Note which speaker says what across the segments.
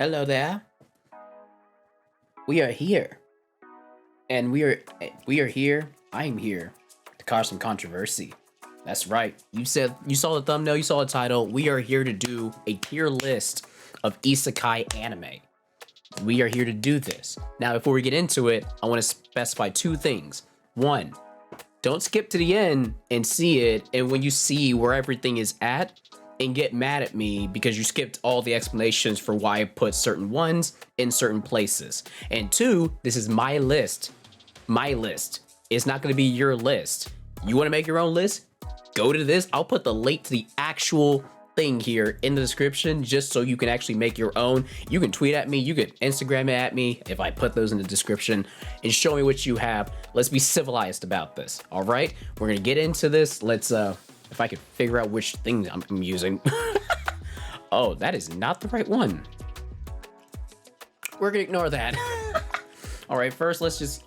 Speaker 1: Hello there. We are here, and we are here. I'm here to cause some controversy. That's right. You saw the thumbnail, you saw the title. We are here to do a tier list of isekai anime. We are here to do this. Now, before we get into it, I want to specify two things. One, don't skip to the end and see it, and when you see where everything is at, and get mad at me because you skipped all the explanations for why I put certain ones in certain places. And two, this is my list. My list. It's not going to be your list. You want to make your own list? Go to this. I'll put the link to the actual thing here in the description just so you can actually make your own. You can tweet at me. You can Instagram it at me if I put those in the description and show me what you have. Let's be civilized about this. All right? We're going to get into this. Let's if I could figure out which thing I'm using. Oh, that is not the right one. We're gonna ignore that. All right, first let's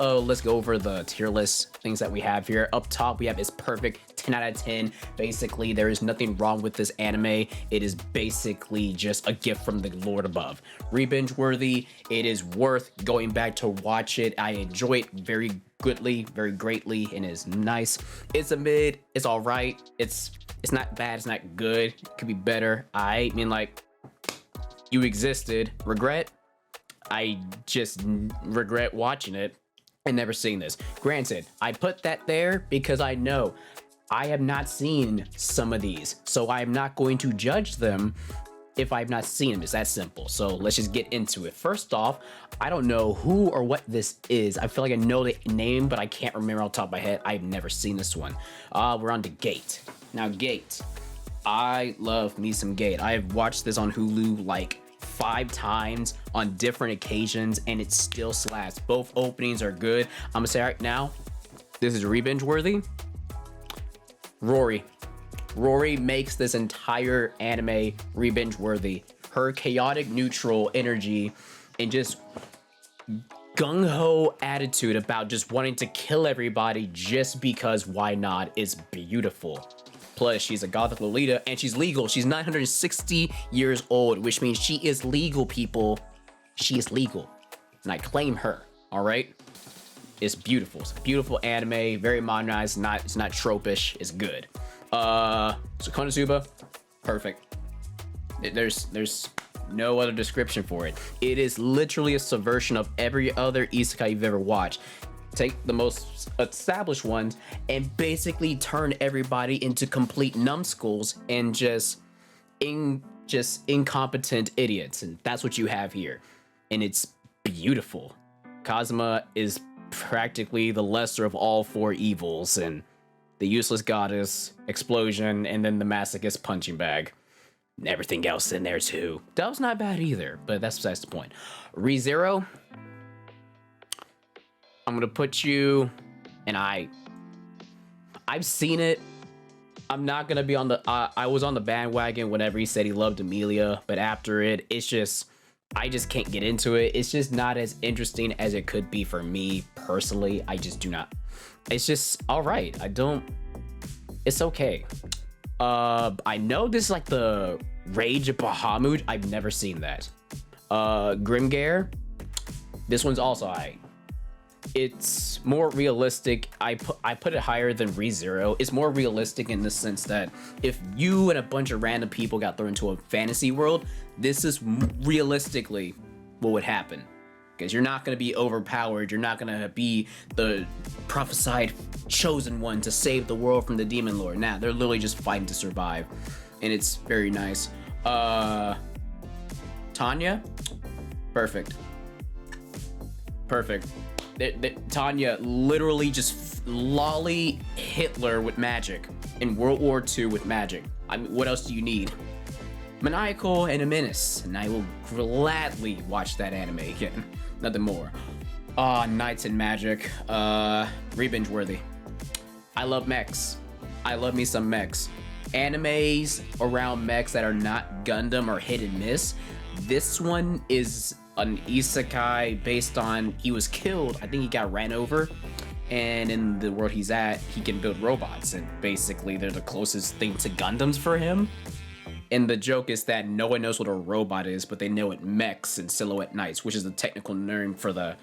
Speaker 1: go over the tier list things that we have here. Up top, we have is perfect, 10 out of 10. Basically, there is nothing wrong with this anime. It is basically just a gift from the Lord above. Re-binge worthy. It is worth going back to watch it. I enjoy it very very greatly, and is nice. It's a mid. It's all right. It's not bad. It's not good. It could be better. I mean, like, you existed. Regret? I just regret watching it and never seeing this. Granted, I put that there because I know I have not seen some of these, so I'm not going to judge them if I've not seen them. It's that simple. So let's just get into it. First off, I don't know who or what this is. I feel like I know the name, but I can't remember off the top of my head. I've never seen this one. We're on to Gate. Now, Gate. I love me some Gate. I have watched this on Hulu like 5 times on different occasions, and it still slaps. Both openings are good. I'm gonna say right now, this is re-binge worthy. Rory makes this entire anime re-binge worthy. Her chaotic neutral energy and just gung-ho attitude about just wanting to kill everybody just because why not is beautiful. Plus, she's a gothic Lolita and she's legal. She's 960 years old, which means she is legal, people. She is legal. And I claim her, all right? It's beautiful. It's a beautiful anime, very modernized, it's not tropish, it's good. So Konosuba, perfect. There's no other description for it. It is literally a subversion of every other isekai you've ever watched. Take the most established ones and basically turn everybody into complete numbskulls and just incompetent idiots, and that's what you have here. And it's beautiful. Kazuma is practically the lesser of all 4 evils, and the useless goddess, explosion, and then the masochist punching bag. And everything else in there too. That was not bad either, but that's besides the point. ReZero, I'm gonna put you, and I've seen it. I'm not gonna be on the, I was on the bandwagon whenever he said he loved Amelia, but after it, I just can't get into it. It's just not as interesting as it could be for me personally. I just do not. It's just all right. It's okay. I know this is like the Rage of Bahamut. I've never seen that. Grimgare. This one's also it's more realistic. I put it higher than ReZero. It's more realistic in the sense that if you and a bunch of random people got thrown into a fantasy world, this is realistically what would happen. Because you're not going to be overpowered. You're not going to be the prophesied chosen one to save the world from the demon lord. Nah, they're literally just fighting to survive. And it's very nice. Tanya? Perfect. Tanya literally just lolly Hitler with magic. In World War II with magic. I mean, what else do you need? Maniacal and a menace. And I will gladly watch that anime again. Nothing more. Knights and Magic. Re-binge worthy. I love mechs. I love me some mechs. Animes around mechs that are not Gundam or hit and miss. This one is an isekai based on, he was killed. I think he got ran over. And in the world he's at, he can build robots. And basically they're the closest thing to Gundams for him. And the joke is that no one knows what a robot is, but they know it mechs and silhouette knights, which is the technical name for the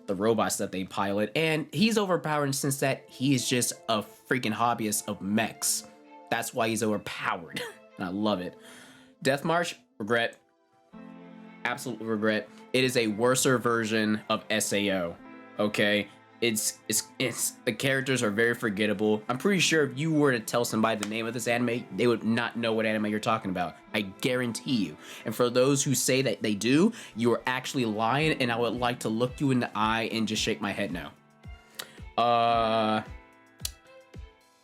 Speaker 1: robots that they pilot. And he's overpowered in the sense that he is just a freaking hobbyist of mechs. That's why he's overpowered. And I love it. Death March, regret. Absolute regret. It is a worser version of SAO. Okay? It's the characters are very forgettable. I'm pretty sure if you were to tell somebody the name of this anime, they would not know what anime you're talking about. I guarantee you. And for those who say that they do, you are actually lying, and I would like to look you in the eye and just shake my head no.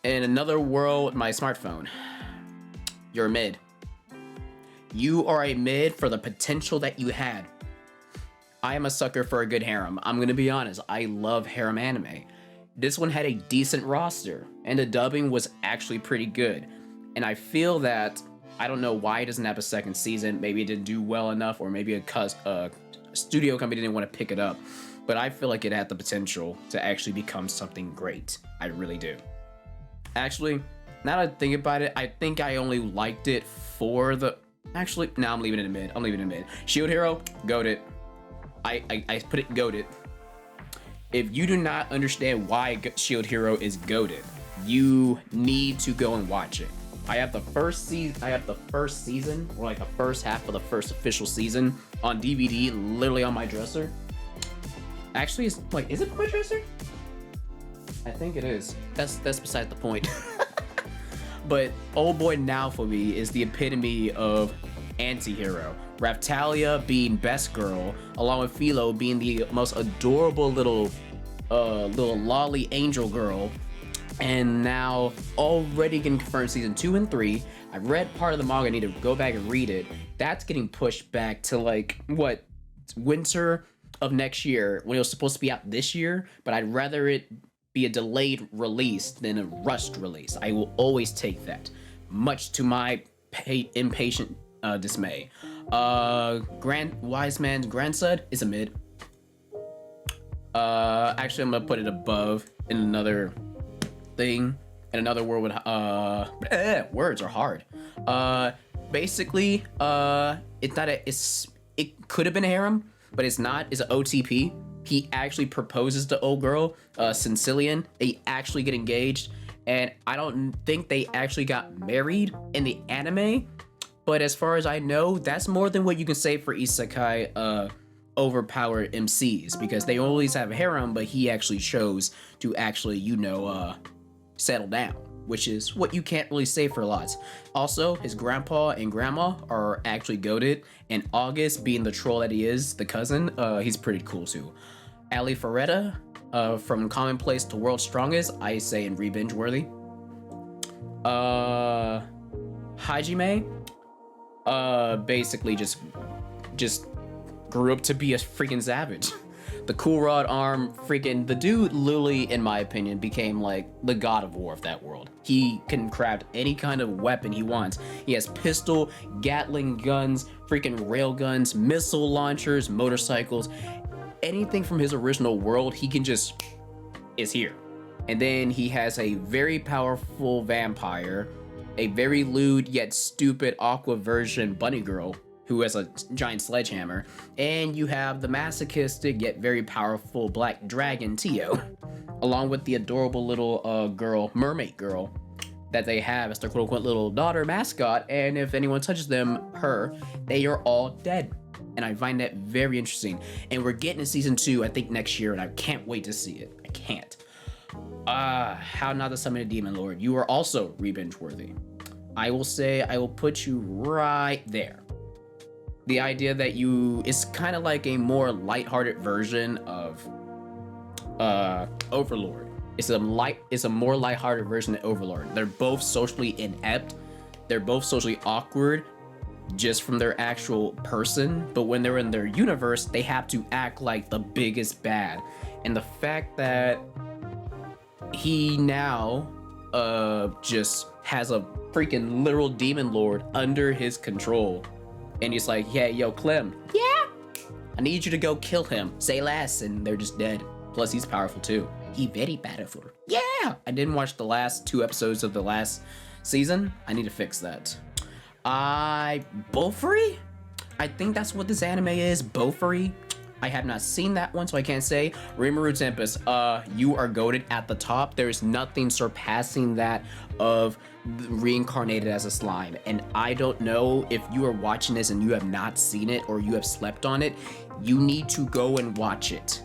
Speaker 1: In another world, my smartphone. You're a mid. You are a mid for the potential that you had. I am a sucker for a good harem. I'm gonna be honest, I love harem anime. This one had a decent roster, and the dubbing was actually pretty good. And I feel that, I don't know why it doesn't have a second season, maybe it didn't do well enough, or maybe a studio company didn't want to pick it up. But I feel like it had the potential to actually become something great. I really do. Actually, now that I think about it, I think I only liked it for the... Actually, no, I'm leaving it in mid. I'm leaving it in mid. Shield Hero, goated. I put it goated. If you do not understand why Shield Hero is goated, you need to go and watch it. I have the first season, or like the first half of the first official season on DVD, literally on my dresser. Actually, it's like, is it on my dresser? I think it is. That's beside the point. But Old Boy Naofumi is the epitome of anti-hero. Raphtalia being best girl, along with Philo being the most adorable little lolly angel girl. And now already getting confirmed season 2 and 3. I read part of the manga, I need to go back and read it. That's getting pushed back to like, what, winter of next year, when it was supposed to be out this year, but I'd rather it be a delayed release than a rushed release. I will always take that, much to my impatient dismay. Wise Man's Grandson is a mid. Actually, I'm gonna put it above in another thing, in another word with words are hard. Basically, it's not it could have been a harem, but it's not. It's an OTP. He actually proposes to old girl, Sicilian. They actually get engaged, and I don't think they actually got married in the anime. But as far as I know, that's more than what you can say for Isekai overpowered MCs, because they always have a harem, but he actually chose to actually, settle down, which is what you can't really say for lots. Also, his grandpa and grandma are actually goated, and August, being the troll that he is, the cousin, he's pretty cool too. Ali Faretta, from Commonplace to World's Strongest, I say in re-binge worthy. Hajime, basically just grew up to be a freaking savage. The cool rod arm, freaking the dude literally, in my opinion, became like the god of war of that world. He can craft any kind of weapon he wants. He has pistol, Gatling guns, freaking rail guns, missile launchers, motorcycles, anything from his original world, he can just is here. And then he has a very powerful vampire, a very lewd yet stupid aqua version bunny girl who has a giant sledgehammer, and you have the masochistic yet very powerful black dragon Tio, along with the adorable little girl, mermaid girl, that they have as their quote-unquote little daughter mascot, and if anyone touches them, they are all dead. And I find that very interesting. And we're getting to season 2, I think next year, and I can't wait to see it. I can't. How Not to Summon a Demon Lord. You are also re-binge worthy. I will say I will put you right there. The idea that it's kind of like a more lighthearted version of Overlord. It's a more lighthearted version of Overlord. They're both socially inept. They're both socially awkward just from their actual person, but when they're in their universe, they have to act like the biggest bad. And the fact that he now just has a freaking literal demon lord under his control, and he's like, yeah, yo, Clem, yeah, I need you to go kill him, say less, and they're just dead. Plus he's powerful too. He very powerful. Yeah, I didn't watch the last 2 episodes of the last season. I need to fix that. Bofuri? I think that's what this anime is, Bofuri. I have not seen that one, so I can't say. Rimuru Tempest, you are goated at the top. There's nothing surpassing that of reincarnated as a slime. And I don't know if you are watching this and you have not seen it or you have slept on it. You need to go and watch it.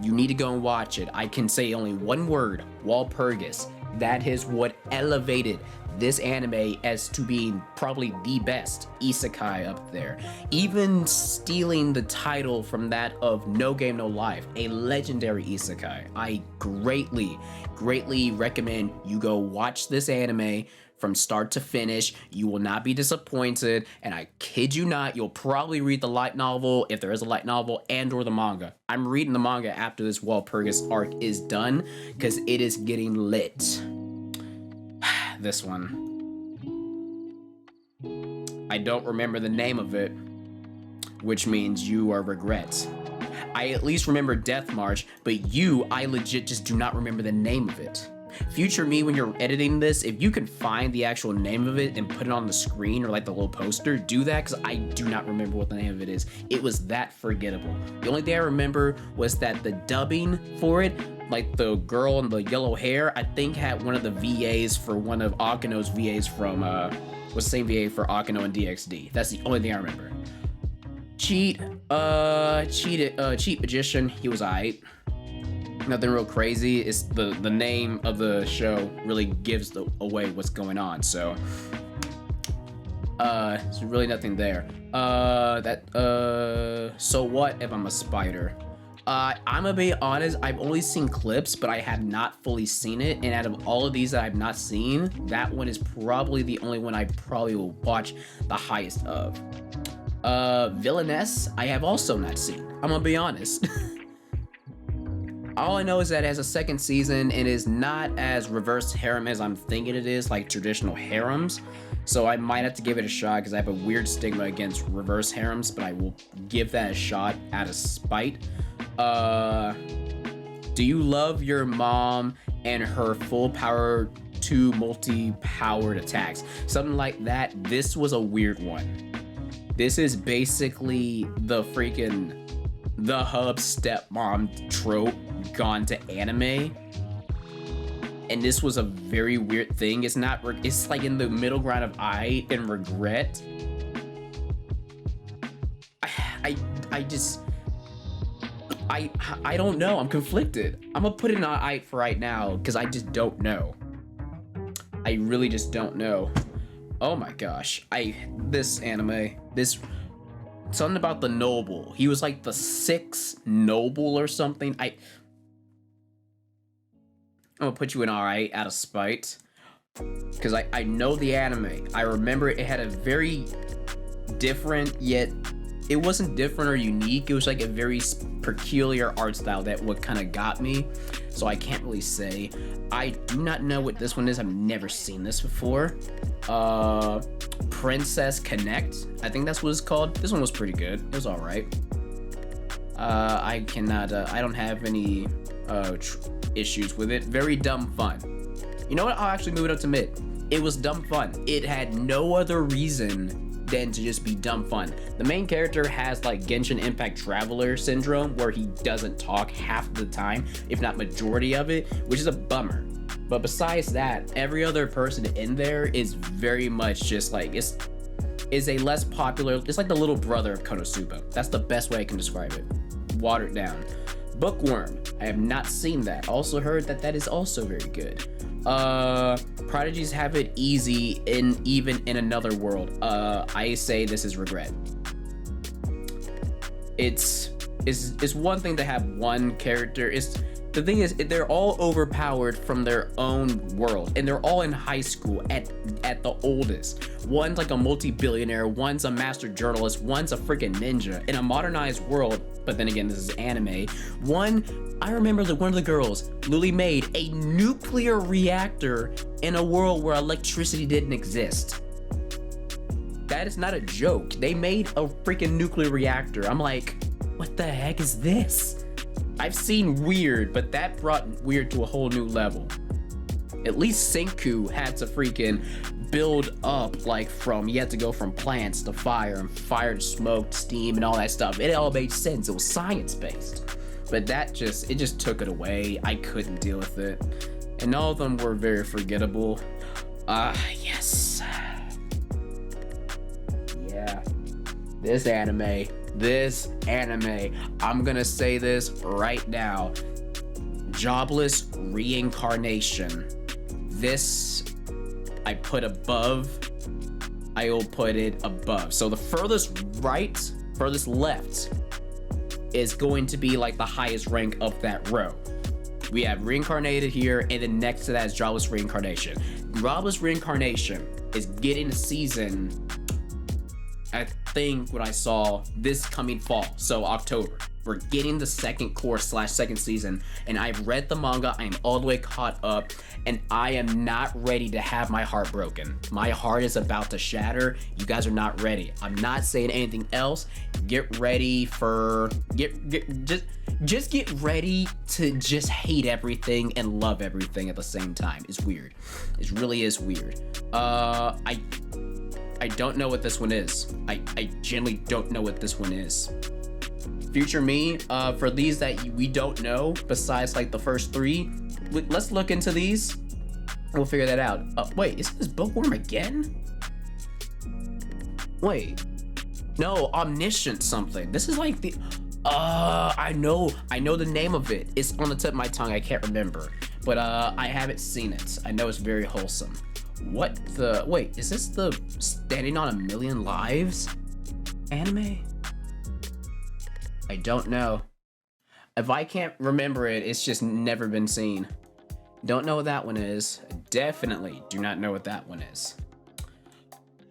Speaker 1: You need to go and watch it. I can say only one word, Walpurgis. That is what elevated this anime as to being probably the best isekai up there, even stealing the title from that of No Game No Life, a legendary isekai. I greatly recommend you go watch this anime from start to finish. You will not be disappointed, and I kid you not, you'll probably read the light novel, if there is a light novel, and or the manga. I'm reading the manga after this Walpurgis arc is done, because it is getting lit. This one. I don't remember the name of it, which means you are regret. I at least remember Death March, but I legit just do not remember the name of it. Future me, when you're editing this, if you can find the actual name of it and put it on the screen or like the little poster, do that, because I do not remember what the name of it is. It was that forgettable. The only thing I remember was that the dubbing for it, like the girl in the yellow hair, I think had one of the VAs for one of Akino's VAs from, was the same VA for Akino and DxD. That's the only thing I remember. Cheat Magician, he was aight. Nothing real crazy. It's the name of the show really gives away what's going on. So, there's really nothing there. So what if I'm a spider? I'm gonna be honest, I've only seen clips, but I have not fully seen it. And out of all of these that I've not seen, that one is probably the only one I probably will watch the highest of. Villainess, I have also not seen. I'm gonna be honest. All I know is that it has a second season and is not as reverse harem as I'm thinking it is, like traditional harems. So I might have to give it a shot because I have a weird stigma against reverse harems, but I will give that a shot out of spite. Do you love your mom and her full power to multi-powered attacks? Something like that. This was a weird one. This is basically the hub stepmom trope gone to anime, and this was a very weird thing. It's like in the middle ground of I and regret. I don't know. I'm conflicted. I'm gonna put it on I for right now because I just don't know. I really just don't know. Oh my gosh. This anime, something about the noble. He was like the 6th noble or something. I'm gonna put you in alright out of spite. Because I know the anime. I remember it had a very different, yet it wasn't different or unique. It was like a very peculiar art style that what kind of got me. So I can't really say. I do not know what this one is. I've never seen this before. Princess Connect, I think that's what it's called. This one was pretty good. It was all right. I don't have any issues with it. Very dumb fun. You know what? I'll actually move it up to mid. It was dumb fun. It had no other reason than to just be dumb fun. The main character has like Genshin Impact Traveler syndrome, where he doesn't talk half the time, if not majority of it, which is a bummer. But besides that, every other person in there is very much just like, is a less popular, it's like the little brother of Konosuba. That's the best way I can describe it. Watered down. Bookworm, I have not seen that. Also heard that that is also very good. Prodigies have it easy even in another world. I say this is regret. It's one thing to have one character. The thing is, they're all overpowered from their own world, and they're all in high school at the oldest. One's like a multi-billionaire, one's a master journalist, one's a freaking ninja in a modernized world. But then again, this is anime. I remember that one of the girls literally made a nuclear reactor in a world where electricity didn't exist. That is not a joke. They made a freaking nuclear reactor. I'm like, what the heck is this? I've seen weird, but that brought weird to a whole new level. At least Senku had to freaking build up, like you had to go from plants to fire and fire to smoke, steam, and all that stuff. It all made sense. It was science based. But it just took it away. I couldn't deal with it. And all of them were very forgettable. Yes. Yeah. This anime, I'm gonna say this right now. Jobless reincarnation. This, I put above. I will put it above. So the furthest right, furthest left is going to be like the highest rank of that row. We have reincarnated here, and then next to that is jobless reincarnation. Jobless reincarnation is getting a season, I think what I saw this coming fall, so October. We're getting the second course / second season, and I've read the manga. I am all the way caught up, and I am not ready to have my heart broken. My heart is about to shatter. You guys are not ready. I'm not saying anything else. Get ready for just get ready to just hate everything and love everything at the same time. It's weird. It really is weird. I don't know what this one is. I genuinely don't know what this one is. Future me, for these that we don't know, besides like the first 3, let's look into these. We'll figure that out. Wait, is this bookworm again? Wait, no, omniscient something. This is like the, I know the name of it. It's on the tip of my tongue. I can't remember, but I haven't seen it. I know it's very wholesome. What the, wait, is this the Standing on a Million Lives anime? I don't know. If I can't remember it, it's just never been seen. Don't know what that one is. Definitely do not know what that one is.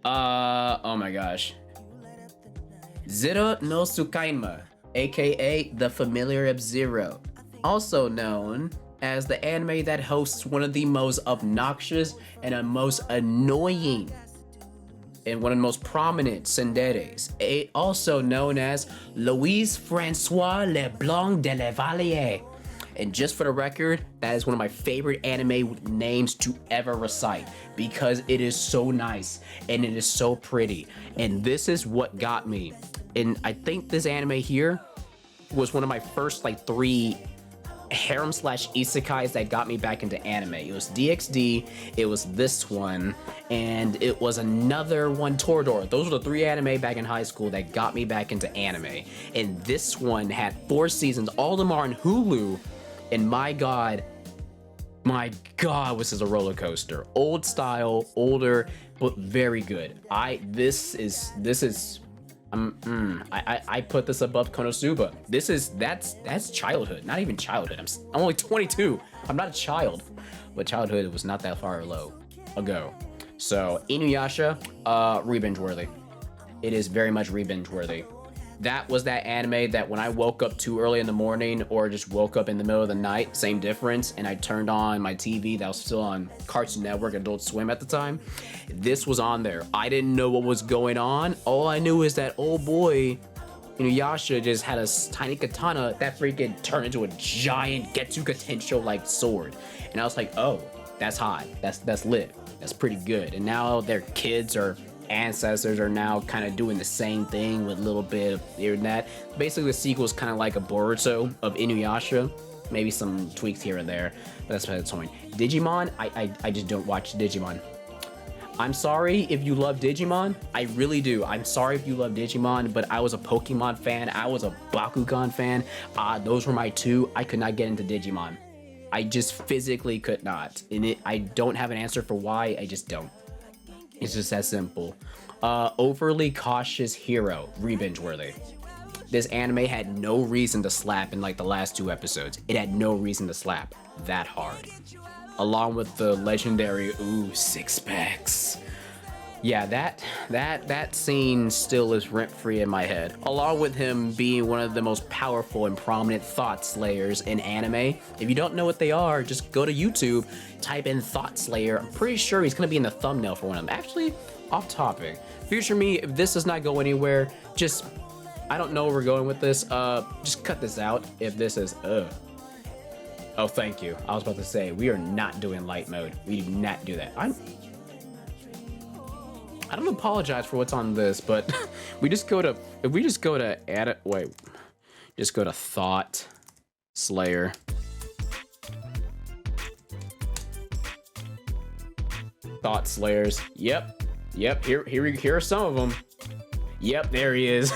Speaker 1: Oh my gosh. Zero no Tsukaima, aka The Familiar of Zero. Also known as the anime that hosts one of the most obnoxious and most annoying and one of the most prominent tsunderes, also known as Louis Francois Leblanc de la Valliere. And just for the record, that is one of my favorite anime names to ever recite because it is so nice and it is so pretty. And this is what got me. And I think this anime here was one of my first like 3 harem / isekais that got me back into anime. It was DxD, it was this one, and it was another one, Toradora. Those were the 3 anime back in high school that got me back into anime. And this one had 4 seasons. All of them are on Hulu. And my god, this is a roller coaster. Old style, older, but very good. I put this above Konosuba. That's childhood. Not even childhood. I'm only 22. I'm not a child, but childhood was not that far ago. So Inuyasha, re-binge worthy. It is very much re-binge worthy. That was that anime that when I woke up too early in the morning or just woke up in the middle of the night, same difference, and I turned on my TV that was still on Cartoon Network, Adult Swim at the time, this was on there. I didn't know what was going on. All I knew is that old boy Inuyasha just had a tiny katana that freaking turned into a giant Getsu Katensho like sword. And I was like, oh, that's hot. That's lit. That's pretty good. And now their kids or ancestors are now kind of doing the same thing with a little bit of here and that. Basically, the sequel is kind of like a Boruto of Inuyasha, maybe some tweaks here and there, but that's what it's point. Digimon, I just don't watch Digimon. I'm sorry if you love Digimon, I really do. I'm sorry if you love Digimon, but I was a Pokemon fan, I was a Bakugan fan. Those were my 2. I could not get into Digimon. I just physically could not. And I don't have an answer for why, I just don't. It's just that simple. Overly Cautious Hero, re-binge worthy. This anime had no reason to slap in like the last 2 episodes. It had no reason to slap that hard. Along with the legendary, ooh, 6 packs. Yeah, that scene still is rent-free in my head. Along with him being one of the most powerful and prominent thought slayers in anime. If you don't know what they are, just go to YouTube, type in Thought Slayer. I'm pretty sure he's gonna be in the thumbnail for one of them. Actually, off topic. Future me, if this does not go anywhere, just, I don't know where we're going with this. Just cut this out if this is, Oh, thank you. I was about to say, we are not doing light mode. We do not do that. I don't apologize for what's on this, but we just go to, if we just go to edit, wait, just go to Thought Slayer. Thought Slayers. Yep. Here are some of them. Yep, there he is.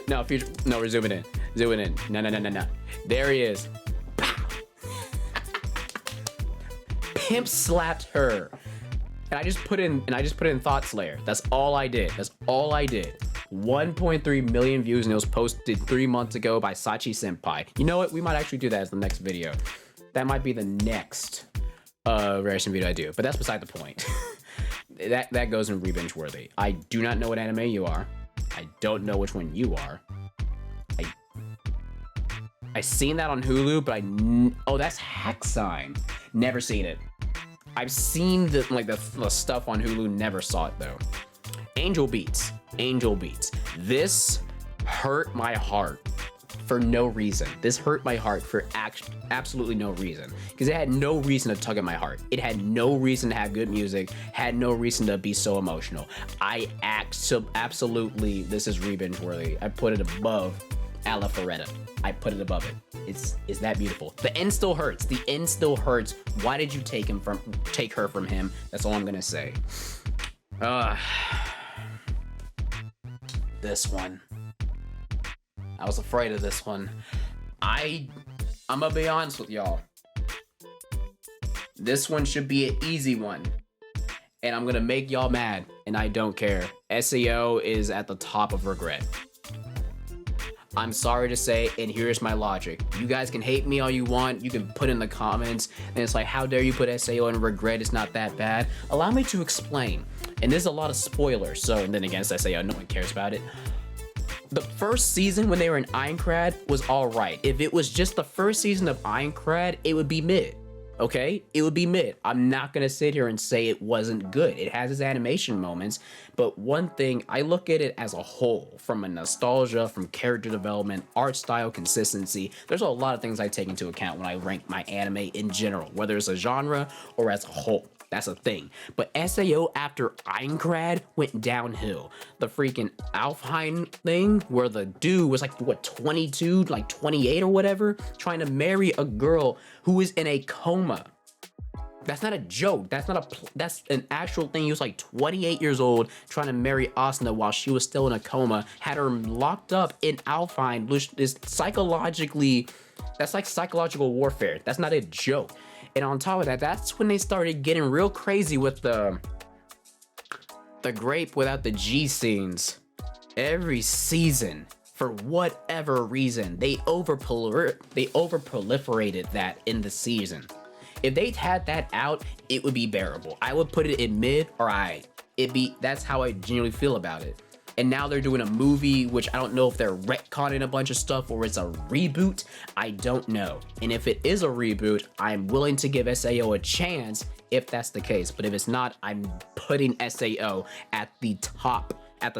Speaker 1: No, we're zooming in. Zooming in. No. There he is. Pimp slapped her. And I just put in Thought Slayer. That's all I did. 1.3 million views, and it was posted 3 months ago by Sachi Senpai. You know what? We might actually do that as the next video. That might be the next reaction video I do, but that's beside the point. that goes in revenge worthy. I do not know what anime you are. I don't know which one you are. I seen that on Hulu, but oh, that's Hack Sign. Never seen it. I've seen the stuff on Hulu, never saw it though. Angel Beats. This hurt my heart for no reason. This hurt my heart for absolutely no reason, because it had no reason to tug at my heart. It had no reason to have good music, had no reason to be so emotional. Absolutely, this is revenge worthy. I put it above Alla Ferretta. I put it above it. It's that beautiful. The end still hurts. Why did you take her from him? That's all I'm gonna say. This one. I was afraid of this one. I'm gonna be honest with y'all. This one should be an easy one. And I'm gonna make y'all mad, and I don't care. SAO is at the top of regret. I'm sorry to say, and here's my logic. You guys can hate me all you want. You can put in the comments, and it's like, how dare you put SAO in regret? It's not that bad. Allow me to explain. And there's a lot of spoilers, so, and then against SAO, no one cares about it. The first season when they were in Aincrad was alright. If it was just the first season of Aincrad, it would be mid. Okay? It would be mid. I'm not gonna sit here and say it wasn't good. It has its animation moments, but one thing, I look at it as a whole, from a nostalgia, from character development, art style, consistency. There's a lot of things I take into account when I rank my anime in general, whether it's a genre or as a whole. That's a thing. But SAO after Aincrad went downhill. The freaking Alfheim thing, where the dude was like, what, 22, like 28 or whatever, trying to marry a girl who is in a coma. That's not a joke. That's an actual thing. He was like 28 years old, trying to marry Asuna while she was still in a coma, had her locked up in Alfheim, which is psychologically, that's like psychological warfare. That's not a joke. And on top of that, that's when they started getting real crazy with the grape without the G scenes. Every season, for whatever reason, they over-proliferated that in the season. If they'd had that out, it would be bearable. I would put it in mid or that's how I genuinely feel about it. And now they're doing a movie, which I don't know if they're retconning a bunch of stuff or it's a reboot. I don't know. And if it is a reboot, I'm willing to give SAO a chance if that's the case. But if it's not, I'm putting SAO at the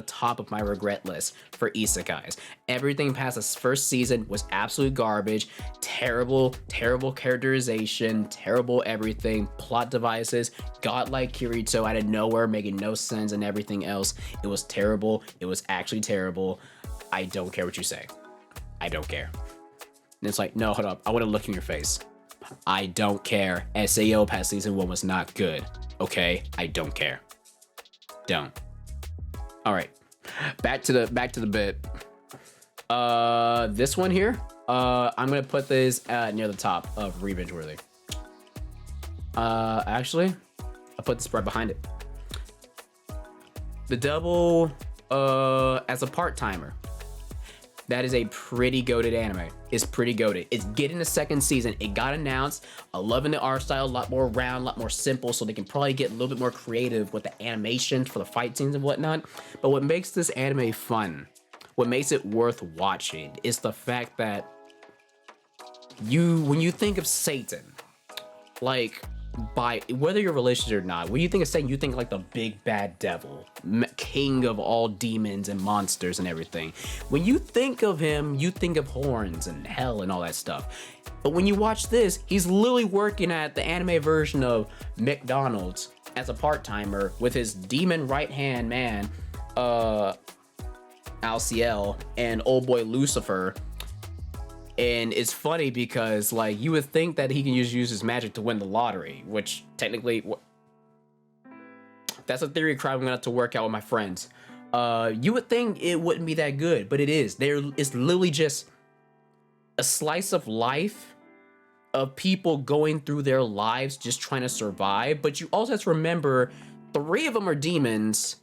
Speaker 1: top of my regret list for isekais. Everything past this first season was absolute garbage. Terrible characterization, terrible everything, plot devices, godlike Kirito out of nowhere, making no sense, and everything else. It was terrible. It was actually terrible. I don't care what you say. I don't care. And it's like, no, hold up. I want to look in your face. I don't care. SAO past season 1 was not good. Okay? I don't care. Don't. All right, back to the bit. This one here, I'm gonna put this near the top of revenge worthy. Actually, I'll put this right behind it. The double, as a part-timer, that is a pretty goated anime. It's pretty goated. It's getting a second season. It got announced. I'm loving the art style, a lot more round, a lot more simple, so they can probably get a little bit more creative with the animation for the fight scenes and whatnot. But what makes this anime fun, what makes it worth watching, is the fact that when you think of Satan, like, by whether you're religious or not, when you think of Satan, you think like the big bad devil, king of all demons and monsters and everything. When you think of him, you think of horns and hell and all that stuff. But when you watch this, he's literally working at the anime version of McDonald's as a part-timer with his demon right-hand man, Alciel, and old boy Lucifer. And it's funny because, like, you would think that he can just use his magic to win the lottery, which technically, that's a theory crowd I'm gonna have to work out with my friends. You would think it wouldn't be that good, but it is. It's literally just a slice of life of people going through their lives just trying to survive. But you also have to remember, 3 of them are demons.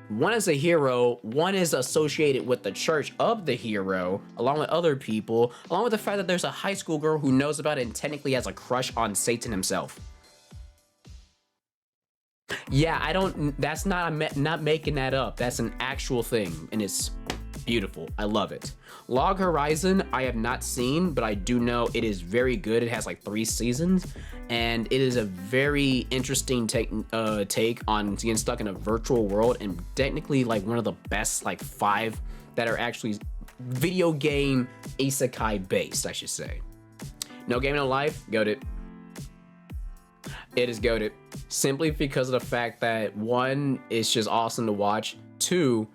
Speaker 1: 1 is a hero, 1 is associated with the church of the hero, along with other people, along with the fact that there's a high school girl who knows about it and technically has a crush on Satan himself. Yeah, that's not making that up. That's an actual thing, and it's beautiful. I love it. Log Horizon, I have not seen, but I do know it is very good. It has like 3 seasons, and it is a very interesting take on getting stuck in a virtual world, and technically like one of the best like 5 that are actually video game isekai based, I should say. No Game No Life, goated. It is goated simply because of the fact that 1, it's just awesome to watch. 2,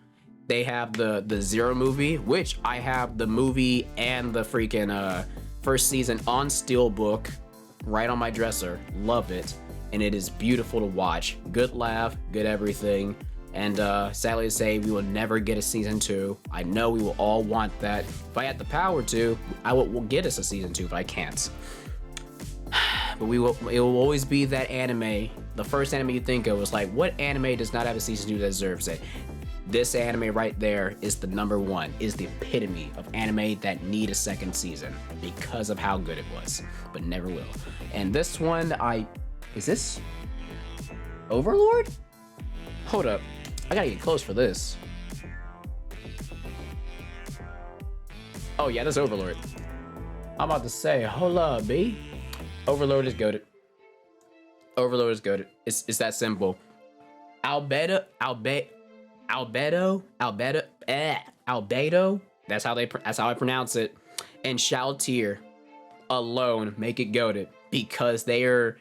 Speaker 1: they have the Zero movie, which I have the movie and the freaking first season on Steelbook right on my dresser. Love it, and it is beautiful to watch. Good laugh, good everything. And sadly to say, we will never get a season 2. I know we will all want that. If I had the power to, I will get us a season 2, but I can't. But it will always be that anime. The first anime you think of was like, what anime does not have a season 2 that deserves it? This anime right there is the #1, is the epitome of anime that need a second season because of how good it was, but never will. And this one, is this Overlord? Hold up, I gotta get close for this. Oh yeah, that's Overlord. I'm about to say, hold up, B. Overlord is goated. Overlord is goated. It's that simple. Albedo. That's how I pronounce it. And Shaltier alone make it goated because they are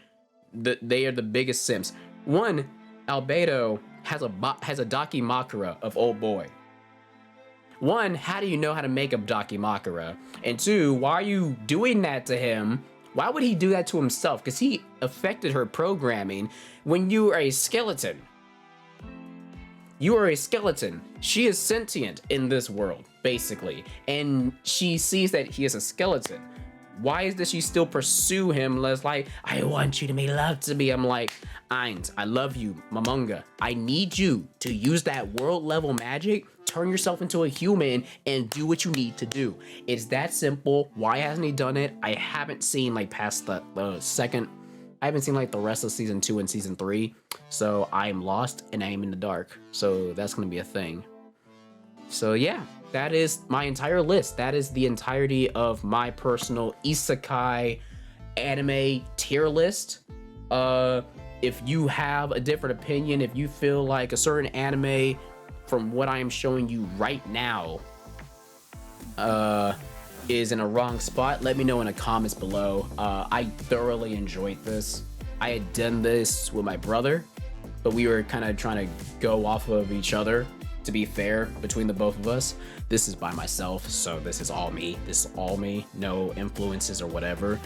Speaker 1: the biggest simps. 1, Albedo has a Dakimakura of old boy. 1, how do you know how to make a Dakimakura? And 2, why are you doing that to him? Why would he do that to himself? Because he affected her programming when you are a skeleton. You are a skeleton. She is sentient in this world, basically. And she sees that he is a skeleton. Why does she still pursue him? Like, I want you to make love to me. I'm like, Ainz, I love you, Mamunga. I need you to use that world level magic, turn yourself into a human, and do what you need to do. It's that simple. Why hasn't he done it? I haven't seen like past the second. I haven't seen like the rest of season 2 and season 3. So I am lost and I am in the dark. So that's gonna be a thing. So yeah, that is my entire list. That is the entirety of my personal isekai anime tier list. If you have a different opinion, if you feel like a certain anime from what I am showing you right now is in a wrong spot, let me know in the comments below. I thoroughly enjoyed this. I had done this with my brother, but we were kind of trying to go off of each other, to be fair, between the both of us. This is by myself, so this is all me. This is all me, no influences or whatever.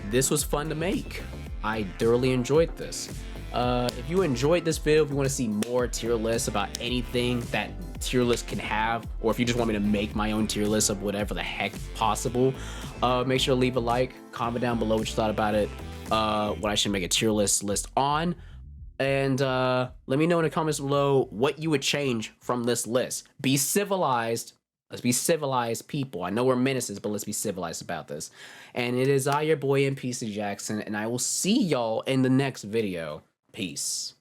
Speaker 1: This was fun to make. I thoroughly enjoyed this. If you enjoyed this video, if you want to see more tier lists about anything that tier list can have, or if you just want me to make my own tier list of whatever the heck possible, make sure to leave a like, comment down below what you thought about it, what I should make a tier list on, and let me know in the comments below what you would change from this list. Be civilized. Let's be civilized people. I know we're menaces, but let's be civilized about this. And it is I, your boy, NPC Jackson, and I will see y'all in the next video. Peace.